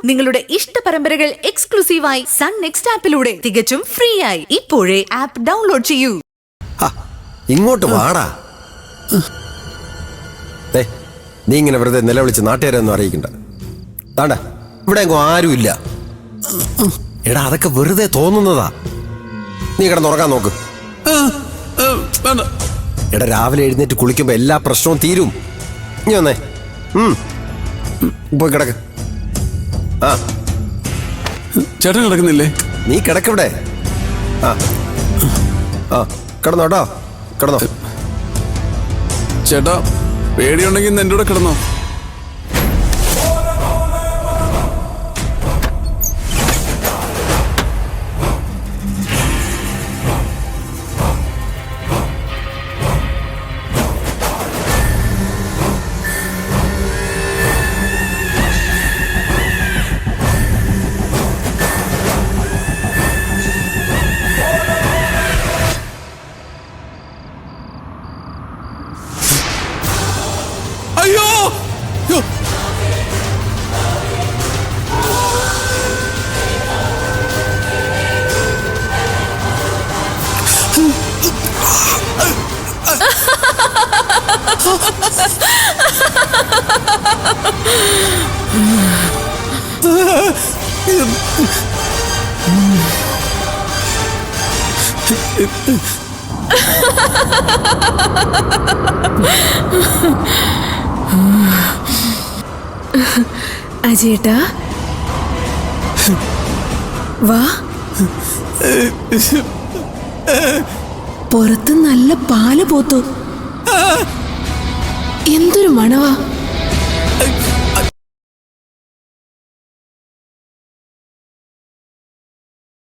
നിങ്ങളുടെ ഇഷ്ട പരമ്പരകൾ എക്സ്ക്ലൂസീവായി സൺ നെക്സ്റ്റ് ആപ്പിലൂടെ തികച്ചും ഫ്രീ ആയി ഇപ്പോഴേ ആപ്പ് ഡൗൺലോഡ് ചെയ്യൂ. ഇങ്ങോട്ട് വാടാ. നീ ഇങ്ങനെ വെറുതെ നിലവിളിച്ച് നാട്ടുകാരൊന്നും അറിയിക്കണ്ട. താണ്ട ഇവിടെ എങ്ങും ആരുമില്ല. എടാ അതൊക്കെ വെറുതെ തോന്നുന്നതാ. നീ കിടന്നുറങ്ങാൻ നോക്ക്. എടാ രാവിലെ എഴുന്നേറ്റ് കുളിക്കുമ്പോ എല്ലാ പ്രശ്നവും തീരും. നീ വന്നേ പോയി കിടക്ക്. ആ ചേട്ടൻ കിടക്കുന്നില്ലേ? നീ കിടക്കവിടെ. ആ ആ കിടന്നോട്ടോ, കിടന്നോ. ചേട്ടാ പേടിയുണ്ടെങ്കിൽ ഇന്ന് എൻ്റെ കൂടെ കിടന്നോ. അയ്യോ അജേട്ടാ വാ. പുറത്ത് നല്ല പാല് പോത്തു. എന്തൊരു മണവാ.